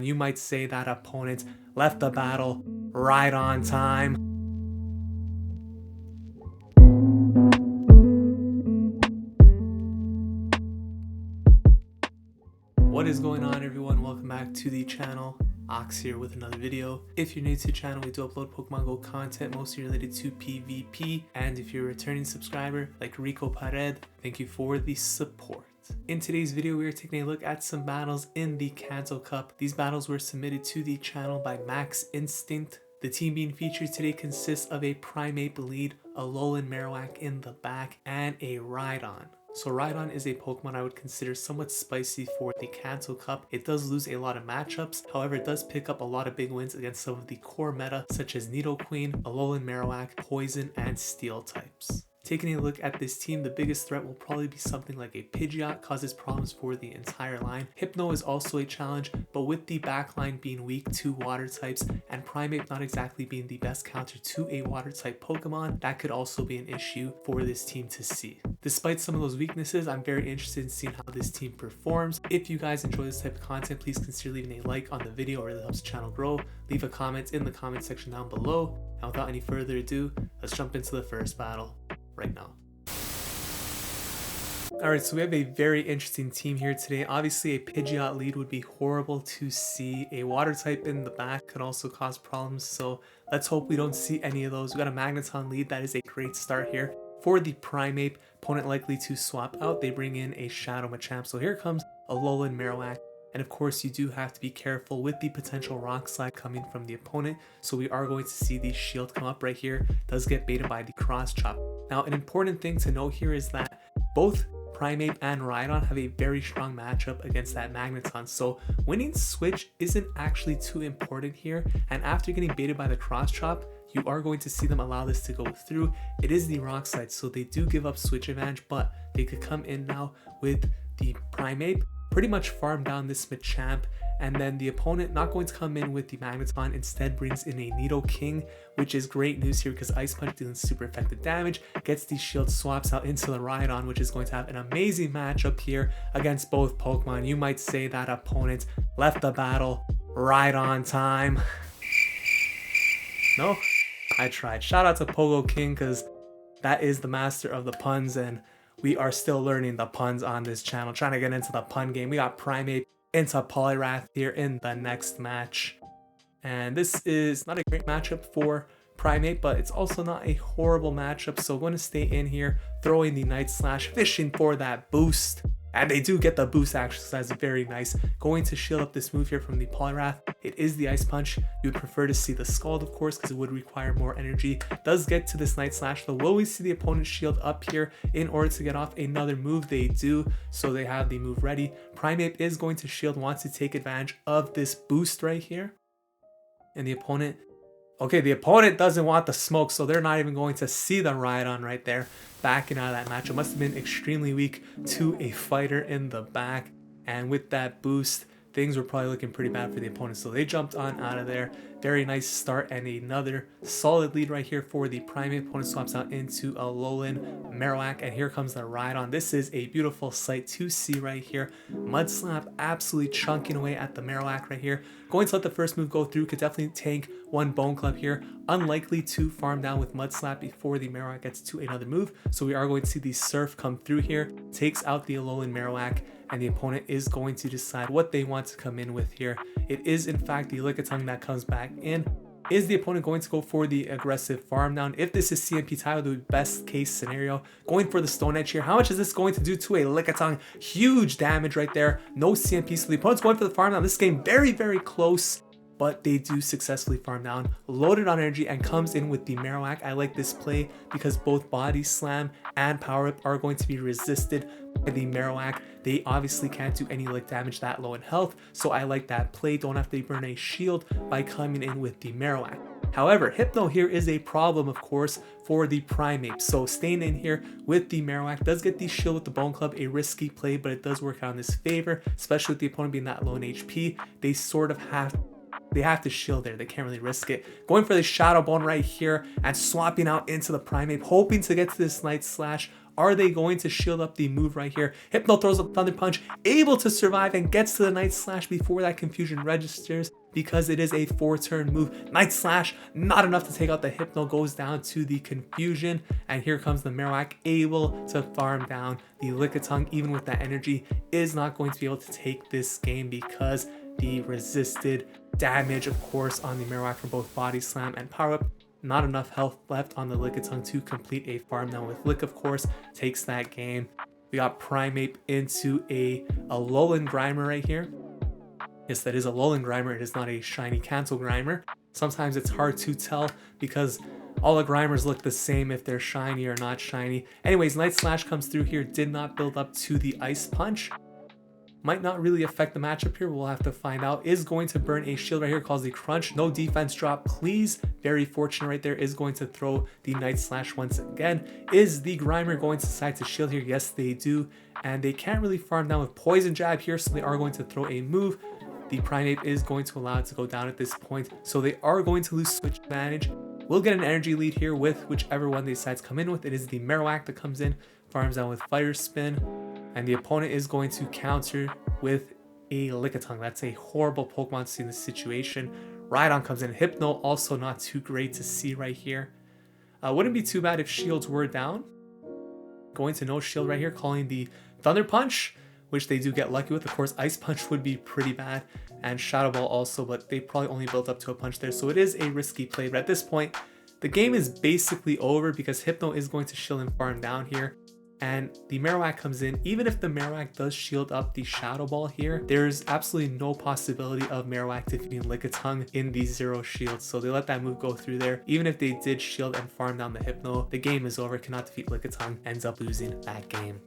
You might say that opponent left the battle right on time. What is going on, everyone? Welcome back to the channel. Ox here with another video. If you're new to the channel, we do upload Pokemon Go content mostly related to PvP, and if you're a returning subscriber like Rico Pared, thank you for the support. In today's video, we are taking a look at some battles in the Kanto Cup. These battles were submitted to the channel by MaxInstint. The team being featured today consists of a Primeape lead, Alolan Marowak in the back, and a Rhydon. So Rhydon is a Pokemon I would consider somewhat spicy for the Kanto Cup. It does lose a lot of matchups, however it does pick up a lot of big wins against some of the core meta such as Nidoqueen, Alolan Marowak, Poison, and Steel types. Taking a look at this team, the biggest threat will probably be something like a Pidgeot, causes problems for the entire line. Hypno is also a challenge, but with the backline being weak to water types and Primeape not exactly being the best counter to a water type Pokemon, that could also be an issue for this team to see. Despite some of those weaknesses, I'm very interested in seeing how this team performs. If you guys enjoy this type of content, please consider leaving a like on the video, it really helps the channel grow. Leave a comment in the comment section down below. And without any further ado, let's jump into the first battle right now. Alright, so we have a very interesting team here today. Obviously a Pidgeot lead would be horrible to see. A water type in the back could also cause problems, so let's hope we don't see any of those. We got a Magneton lead, that is a great start here. For the Primeape, opponent likely to swap out, they bring in a Shadow Machamp. So here comes Alolan Marowak. And of course, you do have to be careful with the potential rock slide coming from the opponent. So we are going to see the shield come up right here. It does get baited by the cross chop. Now, an important thing to note here is that both Primeape and Rhydon have a very strong matchup against that Magneton. So winning switch isn't actually too important here. And after getting baited by the cross chop, you are going to see them allow this to go through. It is the rock slide, so they do give up switch advantage, but they could come in now with the Primeape, pretty much farm down this Machamp, and then the opponent not going to come in with the Magneton, instead brings in a Nidoking, which is great news here because Ice Punch doing super effective damage, gets the shield, swaps out into the Rhydon, which is going to have an amazing matchup here against both Pokemon. You might say that opponent left the battle right on time. No, I tried. Shout out to Pogo King because that is the master of the puns, and we are still learning the puns on this channel, trying to get into the pun game. We got Primeape into Poliwrath here in the next match. And this is not a great matchup for Primeape, but it's also not a horrible matchup. So going to stay in here, throwing the Night Slash, fishing for that boost. And they do get the boost actually, so that's very nice. Going to shield up this move here from the Poliwrath. It is the Ice Punch. You would prefer to see the Scald, of course, because it would require more energy. Does get to this Night Slash, though. Will we see the opponent shield up here in order to get off another move? They do, so they have the move ready. Primeape is going to shield, wants to take advantage of this boost right here. And the opponent... Okay, the opponent doesn't want the smoke, so they're not even going to see the Rhydon right there. Backing out of that match. It must have been extremely weak to a fighter in the back. And with that boost, things were probably looking pretty bad for the opponent. So they jumped on out of there. Very nice start and another solid lead right here for the Primeape. Opponent swaps out into Alolan Marowak, and here comes the Rhydon. This is a beautiful sight to see right here. Mud Slap absolutely chunking away at the Marowak right here. Going to let the first move go through, could definitely tank one Bone Club here. Unlikely to farm down with Mud Slap before the Marowak gets to another move. So we are going to see the Surf come through here, takes out the Alolan Marowak, and the opponent is going to decide what they want to come in with here. It is in fact the Lickitung that comes back in. Is the opponent going to go for the aggressive farm down? If this is CMP title, the best case scenario, going for the Stone Edge here. How much is this going to do to a Lickitung? Huge damage right there. No CMP, so the opponent's going for the farm down. This game very, very close, but they do successfully farm down, loaded on energy, and comes in with the Marowak. I like this play because both Body Slam and Power Whip are going to be resisted by the Marowak. They obviously can't do any lick damage that low in health, so I like that play. Don't have to burn a shield by coming in with the Marowak. However, Hypno here is a problem, of course, for the Primeape. So staying in here with the Marowak does get the shield with the Bone Club, a risky play, but it does work out in his favor, especially with the opponent being that low in HP. They sort of have to shield there. They can't really risk it. Going for the Shadow Bone right here and swapping out into the Primeape, hoping to get to this Night Slash. Are they going to shield up the move right here? Hypno throws a Thunder Punch, able to survive and gets to the Night Slash before that confusion registers because it is a 4-turn move. Night Slash, not enough to take out the Hypno, goes down to the confusion, and here comes the Marowak, able to farm down the Lickitung. Even with that energy, is not going to be able to take this game because the resisted damage, of course, on the Marowak from both Body Slam and Power Whip. Not enough health left on the Lickitung to complete a farm down with Lick, of course, takes that game. We got Primeape into a Alolan Grimer right here. Yes, that is a Alolan Grimer. It is not a shiny Kanto Grimer. Sometimes it's hard to tell because all the Grimers look the same if they're shiny or not shiny. Anyways, Night Slash comes through here, did not build up to the Ice Punch. Might not really affect the matchup here, we'll have to find out. Is going to burn a shield right here, calls the crunch. No defense drop, please. Very fortunate right there. Is going to throw the Night Slash once again. Is the Grimer going to decide to shield here? Yes, they do. And they can't really farm down with Poison Jab here, so they are going to throw a move. The Primeape is going to allow it to go down at this point, so they are going to lose switch advantage. We'll get an energy lead here with whichever one they decide to come in with. It is the Marowak that comes in, farms down with Fire Spin. And the opponent is going to counter with a Lickitung. That's a horrible Pokemon to see in this situation. Rhydon comes in. Hypno, also not too great to see right here. Wouldn't be too bad if shields were down. Going to no shield right here, calling the Thunder Punch, which they do get lucky with. Of course, Ice Punch would be pretty bad. And Shadow Ball also, but they probably only built up to a punch there. So it is a risky play. But at this point, the game is basically over because Hypno is going to shield and farm down here. And the Marowak comes in. Even if the Marowak does shield up the Shadow Ball here, there's absolutely no possibility of Marowak defeating Lickitung in the 0 shields. So they let that move go through there. Even if they did shield and farm down the Hypno, the game is over, cannot defeat Lickitung, ends up losing that game.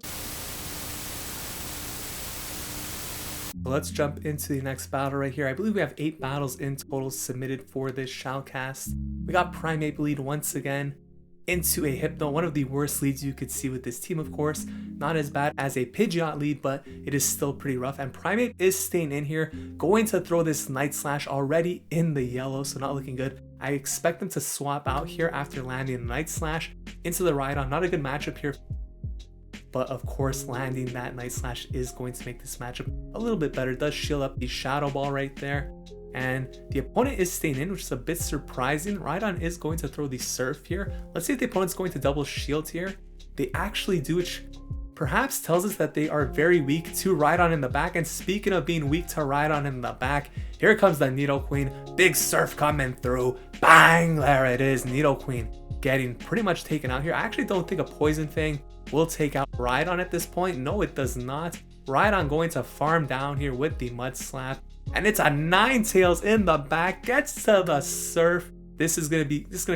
Let's jump into the next battle right here. I believe we have 8 battles in total submitted for this shoutcast. We got Primeape lead once again into a Hypno, one of the worst leads you could see with this team, of course. Not as bad as a Pidgeot lead, but it is still pretty rough. And Primeape is staying in here, going to throw this Night Slash already in the yellow, so not looking good. I expect them to swap out here after landing the Night Slash into the Rhydon. Not a good matchup here, but of course landing that Night Slash is going to make this matchup a little bit better. It does shield up the Shadow Ball right there. And the opponent is staying in, which is a bit surprising. Rhydon is going to throw the Surf here. Let's see if the opponent's going to double shield here. They actually do, which perhaps tells us that they are very weak to Rhydon in the back. And speaking of being weak to Rhydon in the back, here comes the Nidoqueen. Big Surf coming through. Bang! There it is. Nidoqueen getting pretty much taken out here. I actually don't think a Poison Fang will take out Rhydon at this point. No, it does not. Rhydon going to farm down here with the Mud Slap. And it's a Ninetales in the back, gets to the Surf. This is gonna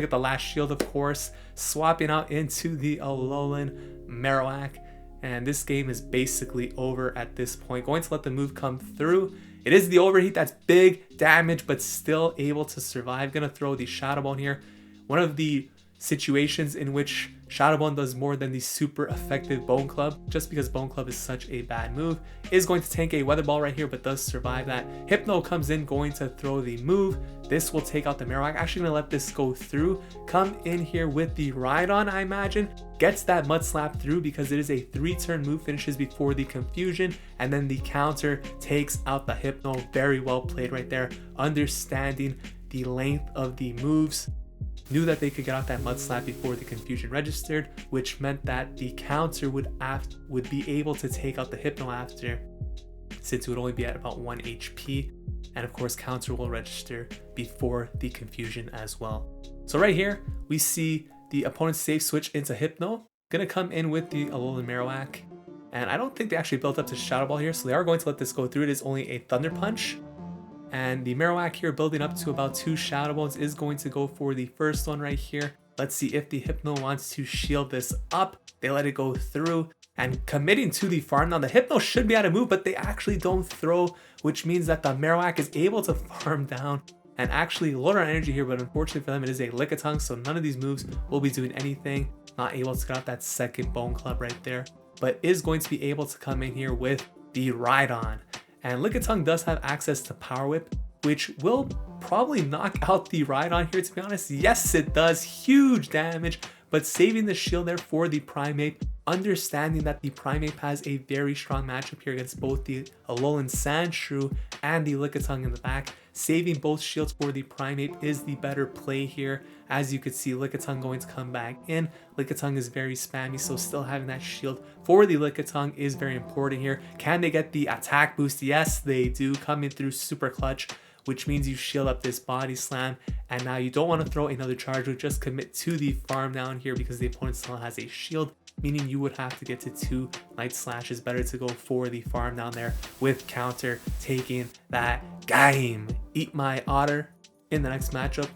get the last shield, of course, swapping out into the Alolan Marowak. And this game is basically over at this point. Going to let the move come through. It is the overheat, that's big damage, but still able to survive. Gonna throw the Shadow Ball here. One of the situations in which Shadow Ball does more than the super effective Bone Club, just because Bone Club is such a bad move. Is going to tank a Weather Ball right here, but does survive that. Hypno comes in, going to throw the move. This will take out the Marowak. Actually gonna let this go through. Come in here with the Rhydon, I imagine. Gets that Mud Slap through because it is a 3-turn move, finishes before the confusion, and then the counter takes out the Hypno. Very well played right there, understanding the length of the moves. Knew that they could get out that Mud Slap before the confusion registered, which meant that the counter would be able to take out the Hypno after, since it would only be at about 1 HP. And of course, counter will register before the confusion as well. So right here, we see the opponent's safe switch into Hypno. Gonna come in with the Alolan Marowak. And I don't think they actually built up to Shadow Ball here, so they are going to let this go through. It is only a Thunder Punch. And the Marowak here, building up to about 2 Shadow Balls, is going to go for the first one right here. Let's see if the Hypno wants to shield this up. They let it go through and committing to the farm. Now the Hypno should be able to move, but they actually don't throw, which means that the Marowak is able to farm down and actually load on energy here, but unfortunately for them, it is a Lickitung, so none of these moves will be doing anything. Not able to get out that second Bone Club right there, but is going to be able to come in here with the Rhydon. And Lickitung does have access to Power Whip, which will probably knock out the Rhydon here, to be honest. Yes, it does. Huge damage, but saving the shield there for the Primeape. understanding that the Primeape has a very strong matchup here against both the Alolan Sandshrew and the Lickitung in the back. Saving both shields for the Primeape is the better play here. As you can see, Lickitung going to come back in. Lickitung is very spammy, so still having that shield for the Lickitung is very important here. Can they get the attack boost? Yes, they do, coming through super clutch, which means you shield up this body slam, and now you don't want to throw another charge, but just commit to the farm down here because the opponent still has a shield, meaning you would have to get to 2 Night Slashes. Better to go for the farm down there with counter taking that game. Eat My Otter in the next matchup.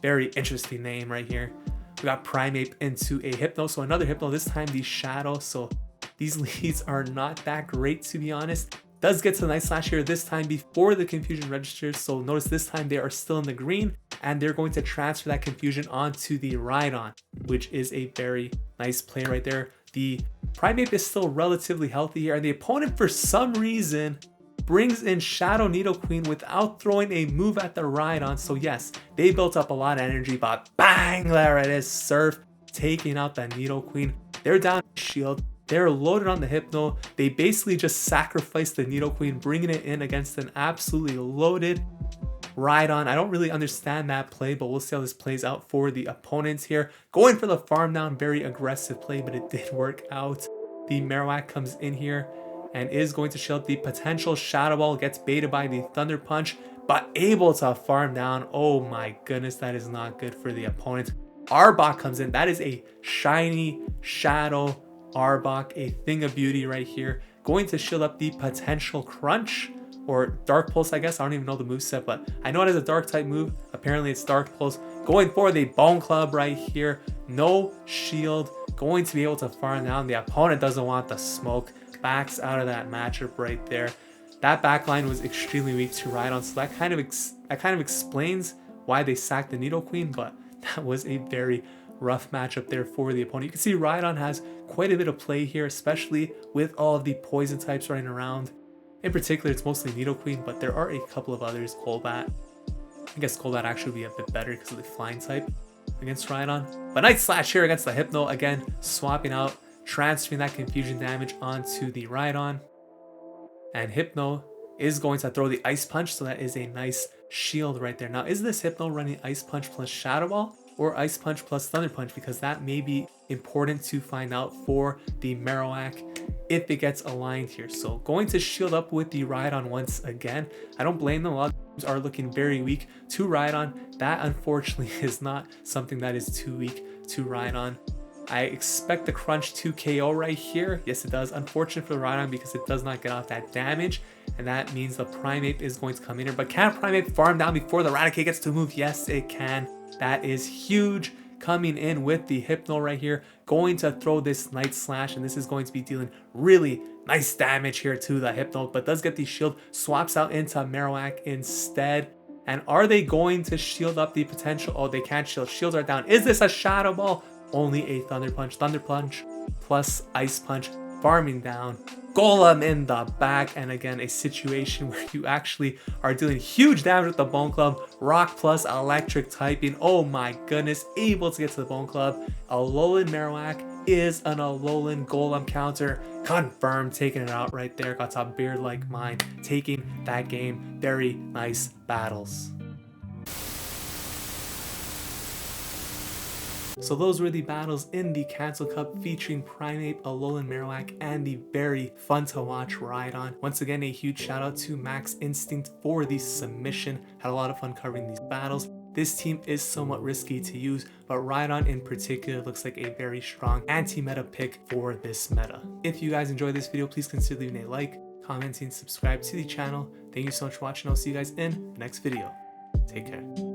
Very interesting name right here. We got Primeape into a Hypno, so another Hypno, this time the Shadow, so these leads are not that great, to be honest. Does get to the Night Slash here this time before the confusion registers, so notice this time they are still in the green, and they're going to transfer that confusion onto the Rhydon, which is a very nice play right there. The Primeape is still relatively healthy here, and the opponent for some reason brings in Shadow Nidoqueen without throwing a move at the Rhydon. So yes, they built up a lot of energy, but bang, there it is, Surf taking out the Nidoqueen. They're down shield. They're loaded on the Hypno. They basically just sacrificed the Nidoqueen, bringing it in against an absolutely loaded Rhydon. I don't really understand that play, but we'll see how this plays out for the opponents here. Going for the farm down, very aggressive play, but it did work out. The Marowak comes in here and is going to shield the potential Shadow Ball, gets baited by the Thunder Punch, but able to farm down. Oh my goodness, that is not good for the opponent. Arbok comes in. That is a shiny Shadow Arbok, a thing of beauty right here. Going to shield up the potential Crunch or Dark Pulse, I guess. I don't even know the moveset, but I know it is a dark type move. Apparently it's Dark Pulse. Going for the Bone Club right here. No shield. Going to be able to farm down. The opponent doesn't want the smoke. Backs out of that matchup right there. That backline was extremely weak to Rhydon, so that kind of explains why they sacked the Nidoqueen, but that was a very rough matchup there for the opponent. You can see Rhydon has quite a bit of play here, especially with all of the poison types running around. In particular, it's mostly Nidoqueen, but there are a couple of others. Golbat. I guess Golbat actually would be a bit better because of the flying type against Rhydon. But Night Slash here against the Hypno, again, swapping out, transferring that confusion damage onto the Rhydon. And Hypno is going to throw the Ice Punch, so that is a nice shield right there. Now, is this Hypno running Ice Punch plus Shadow Ball or Ice Punch plus Thunder Punch? Because that may be important to find out for the Marowak if it gets aligned here. So going to shield up with the Rhydon once again. I don't blame them. A lot of teams are looking very weak to Rhydon. That unfortunately is not something that is too weak to Rhydon. I expect the Crunch to KO right here. Yes, it does. Unfortunate for the Rhydon because it does not get off that damage. And that means the Primeape is going to come in here. But can Primeape farm down before the Raticate gets to move? Yes, it can. That is huge. Coming in with the Hypno right here. Going to throw this Night Slash. And this is going to be dealing really nice damage here to the Hypno. But does get the shield. Swaps out into Marowak instead. And are they going to shield up the potential? Oh, they can't shield. Shields are down. Is this a Shadow Ball? Only a Thunder Punch. Thunder Punch plus Ice Punch. Farming down. Golem in the back, and again a situation where you actually are dealing huge damage with the Bone Club. Rock plus electric typing. Oh my goodness, able to get to the Bone Club. Alolan Marowak is an Alolan Golem counter. Confirmed, taking it out right there. Got a beard like mine, taking that game. Very nice battles. So those were the battles in the Kanto Cup featuring Primeape, Alolan Marowak, and the very fun to watch Rhydon. Once again, a huge shout out to MaxInstint for the submission. Had a lot of fun covering these battles. This team is somewhat risky to use, but Rhydon in particular looks like a very strong anti-meta pick for this meta. If you guys enjoyed this video, please consider leaving a like, commenting, subscribe to the channel. Thank you so much for watching. I'll see you guys in the next video. Take care.